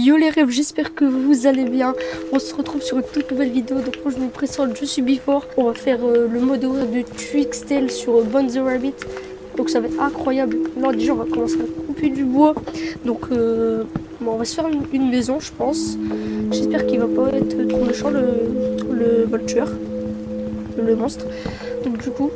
Yo les rêves, j'espère que vous allez bien. On se retrouve sur une toute nouvelle vidéo. Donc moi je me présente, je suis Before. On va faire le mode horaire de Twixtel sur Bon the Rabbit. Donc ça va être incroyable. Là déjà on va commencer à couper du bois. Donc bon, on va se faire une maison je pense. J'espère qu'il va pas être trop méchant le volture, le monstre. Donc du coup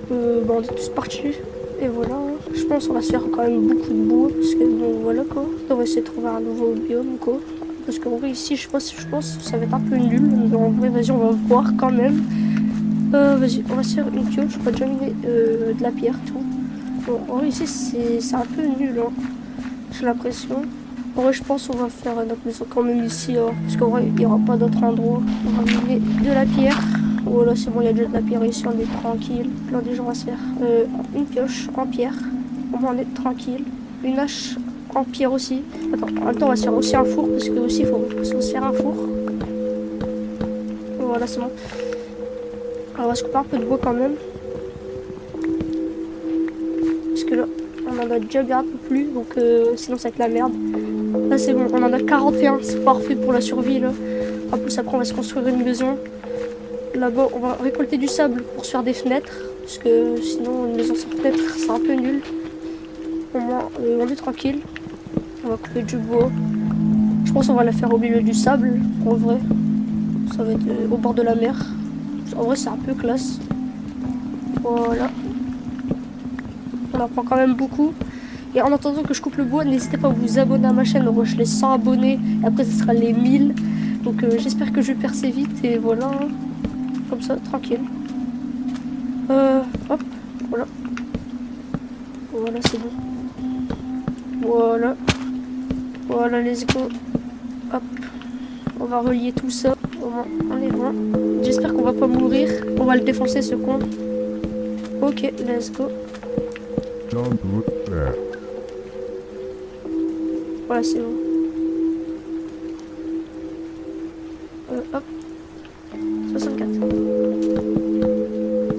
bon, on est tous partis. Et voilà, je pense qu'on va se faire quand même beaucoup de bois, parce que bon voilà quoi. On va essayer de trouver un nouveau biome quoi. Parce qu'en vrai ici je pense que ça va être un peu nul. Mais en vrai vas-y on va voir quand même. Vas-y, on va se faire une pioche, je vais déjà miner de la pierre tout. Bon en vrai ici c'est un peu nul hein. J'ai l'impression. En vrai je pense qu'on va faire notre maison quand même ici hein, parce qu'en vrai il n'y aura pas d'autre endroit. On va miner de la pierre. Voilà, c'est bon, il y a déjà de la pierre ici, on est tranquille. Là, déjà, on va se faire une pioche en pierre. Au moins, on est tranquille. Une hache en pierre aussi. Attends, en même temps, on va se faire aussi un four, parce que aussi, il faut se faire un four. Voilà, c'est bon. Alors, on va se couper un peu de bois quand même. Parce que là, on en a déjà bien un peu plus, donc sinon, ça va être la merde. Là, c'est bon, on en a 41, c'est parfait pour la survie, là. En plus, après, on va se construire une maison. Là-bas, on va récolter du sable pour se faire des fenêtres. Parce que sinon, une maison sans fenêtre, c'est un peu nul. Au moins, on est tranquille. On va couper du bois. Je pense qu'on va la faire au milieu du sable, en vrai. Ça va être au bord de la mer. En vrai, c'est un peu classe. Voilà. On apprend quand même beaucoup. Et en attendant que je coupe le bois, n'hésitez pas à vous abonner à ma chaîne. On rush les 100 abonnés. Et après, ce sera les 1000. Donc, j'espère que je vais percer vite. Et voilà. Comme ça, tranquille. Hop, voilà. Voilà, c'est bon. Voilà. Voilà, let's go. Hop. On va relier tout ça. Au moins, on est bon. J'espère qu'on va pas mourir. On va le défoncer, ce con. Ok, let's go. Voilà, c'est bon. Hop. 64.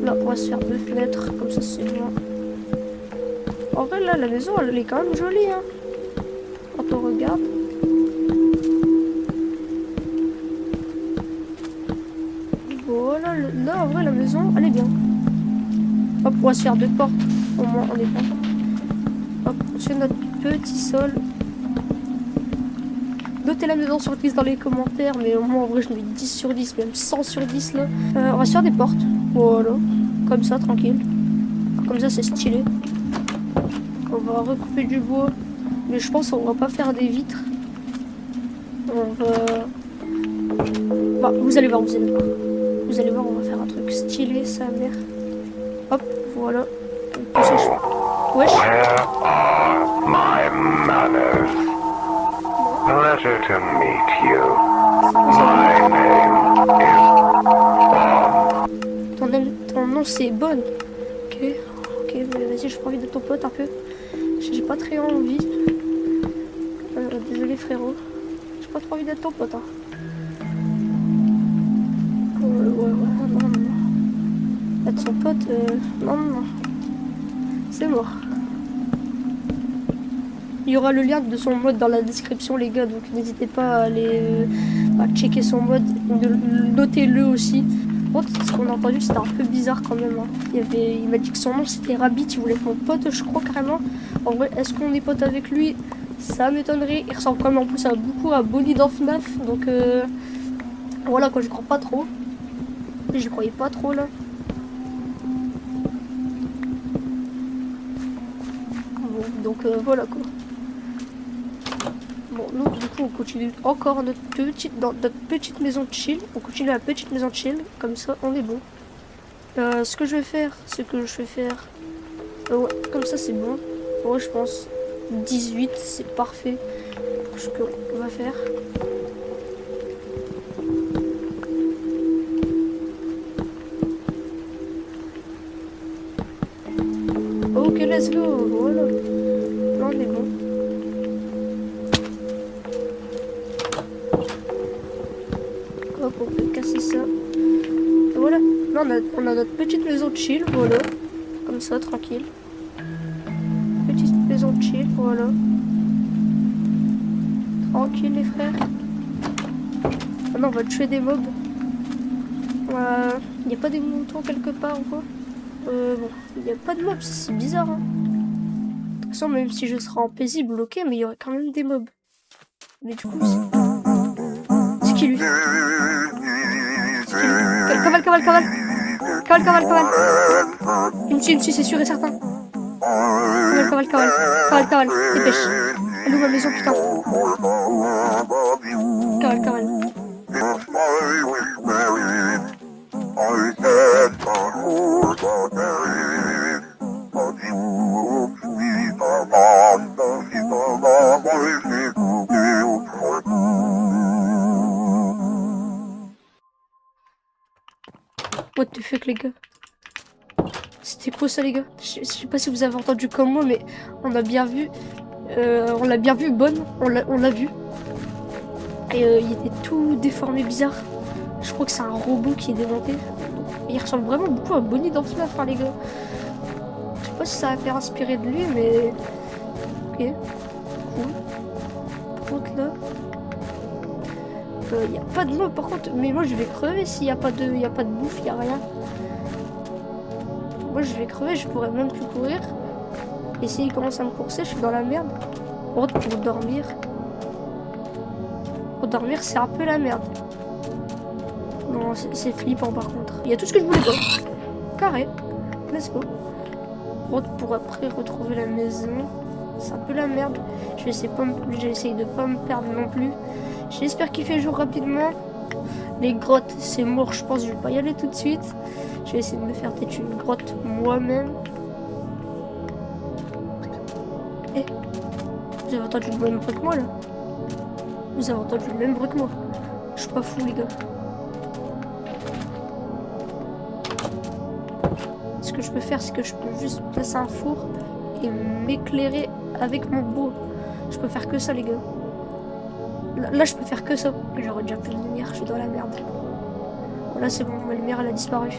Là, on va se faire 2 fenêtres. Comme ça, c'est bon. En vrai, là, la maison, elle est quand même jolie, hein. Quand on regarde. Voilà, là, en vrai, la maison, elle est bien. Hop, on va se faire 2 portes. Au moins, on est bon. Hop, on se fait notre petit sol. Notez la maison sur 10 dans les commentaires, mais au moins, en vrai, je mets 10 sur 10, même 100 sur 10, là. On va se faire des portes. Voilà. Comme ça, tranquille. Comme ça, c'est stylé. On va recouper du bois. Mais je pense qu'on va pas faire des vitres. On va... Bah, vous allez voir, vous allez voir. Vous allez voir, on va faire un truc stylé, sa mère. Hop, voilà. Wesh. Where are my manners? Pleasure to meet you. My name is Bond. Ton nom c'est Bonne. Ok, mais vas-y, je prends envie de ton pote un peu. J'ai pas très envie. Désolé frérot. J'ai pas trop envie d'être ton pote. Hein. Ouais, non. Être son pote, non. C'est mort. Il y aura le lien de son mode dans la description les gars, donc n'hésitez pas à aller à checker son mode, notez-le aussi. Bon, ce qu'on a entendu c'était un peu bizarre quand même. Hein. Il m'a dit que son nom c'était Rabbit, il voulait être mon pote je crois carrément. En vrai, est-ce qu'on est pote avec lui? Ça m'étonnerait. Il ressemble quand même en plus beaucoup à Bonnie dans FNAF, donc voilà quoi, je crois pas trop. J'y croyais pas trop là. Bon, donc voilà quoi. Bon, nous, du coup, on continue encore notre petite maison de chill. On continue la petite maison de chill. Comme ça, on est bon. Ce que je vais faire, ouais, comme ça, c'est bon. Ouais, je pense 18, c'est parfait pour ce qu'on va faire. Ok, let's go. Voilà. Là, on est bon. Hop, on peut casser ça. Et voilà. Là, on a notre petite maison de chill. Voilà. Comme ça, tranquille. Petite maison de chill. Voilà. Tranquille les frères. Maintenant on va tuer des mobs. Il n'y a pas des moutons quelque part ou quoi? Bon, il n'y a pas de mobs, c'est bizarre. Hein. De toute façon, même si je serais en paisible, ok, mais il y aurait quand même des mobs. Mais du coup, c'est qui lui? Cavale. Il me suit, c'est sûr et certain. Cavale. Dépêche. Elle ouvre ma maison, putain. Cavale. What the fuck les gars? C'était quoi ça les gars? Je sais pas si vous avez entendu comme moi, mais on a bien vu. On l'a bien vu, Bonne. On l'a vu. Et il était tout déformé, bizarre. Je crois que c'est un robot qui est démonté. Il ressemble vraiment beaucoup à Bonnie dans Fnaf, hein, les gars. Je sais pas si ça va faire inspirer de lui, mais... Ok. Cool. Par contre, là... Il n'y a pas de mob, par contre. Mais moi, je vais crever s'il n'y a pas de bouffe, il n'y a rien. Moi, je vais crever, je pourrais même plus courir. Et s'il commence à me courser, je suis dans la merde. Par contre, pour dormir... c'est un peu la merde. Non, c'est flippant par contre. Il y a tout ce que je voulais pas. Carré. Let's go. Pour après retrouver la maison. C'est un peu la merde. J'essaye de pas me perdre non plus. J'espère qu'il fait jour rapidement. Les grottes, c'est mort, je pense. Je vais pas y aller tout de suite. Je vais essayer de me faire peut-être une grotte moi-même. Eh, vous avez entendu le même bruit que moi là? Vous avez entendu le même bruit que moi? Je suis pas fou les gars. Ce que je peux faire, c'est que je peux juste placer un four et m'éclairer avec mon beau. Je peux faire que ça les gars. Là je peux faire que ça. J'aurais déjà plus de lumière, je suis dans la merde. Voilà c'est bon, ma lumière elle a disparu.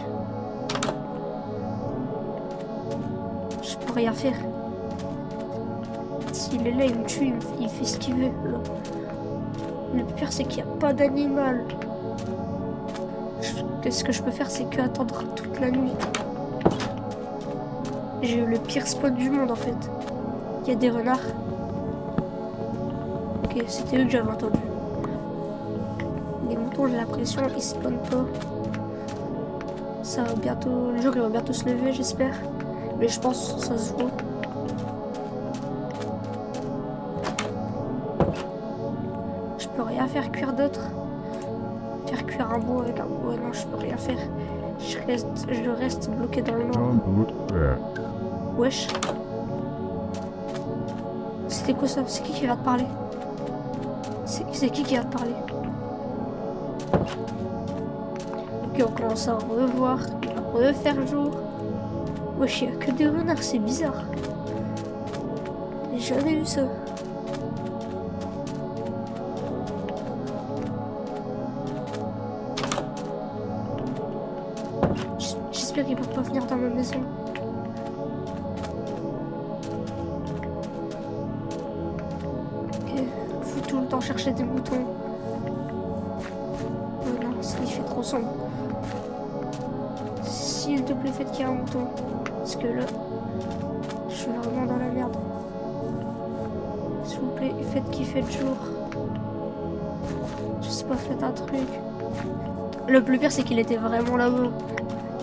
Je peux rien faire. S'il est là, il me tue, il fait ce qu'il veut. Là. Le pire c'est qu'il n'y a pas d'animal. Ce que je peux faire, c'est que attendre toute la nuit. J'ai eu le pire spawn du monde en fait. Il y a des renards. Ok, c'était eux que j'avais entendu. Les moutons, j'ai l'impression, ils spawnent pas. Ça va bientôt. Le jour il va bientôt se lever, j'espère. Mais je pense que ça se voit. Je peux rien faire cuire d'autre. Faire cuire un beau avec un beau. Non, je peux rien faire. Je reste bloqué dans le noir. Wesh. C'était quoi ça? C'est qui va te parler? C'est qui va te parler? Ok, on commence à revoir. Il va refaire jour. Wesh, il n'y a que des renards, c'est bizarre. J'ai jamais vu ça. J'espère qu'ils ne peuvent pas venir dans ma maison. Faut tout le temps chercher des moutons. Oh non, il fait trop sombre. S'il te plaît, faites qu'il y ait un mouton. Parce que là, je suis vraiment dans la merde. S'il vous plaît, faites qu'il fait le jour. Je sais pas, faites un truc. Le plus pire, c'est qu'il était vraiment là-haut.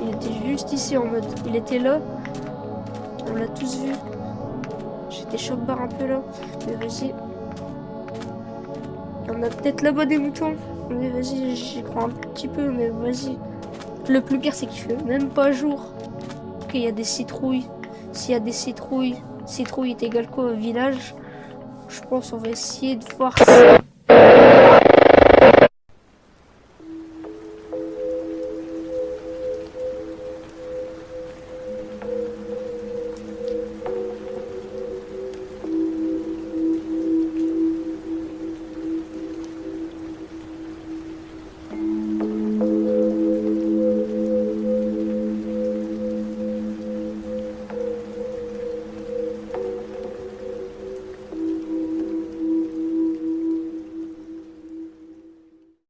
Il était juste ici en mode. Il était là. On l'a tous vu. J'étais choc-barre un peu là. Mais vas-y. Il y en a peut-être là-bas des moutons. Mais vas-y, j'y crois un petit peu, mais vas-y. Le plus pire, c'est qu'il fait même pas jour. Ok, il y a des citrouilles. S'il y a des citrouilles est égal quoi au village? Je pense on va essayer de voir ça.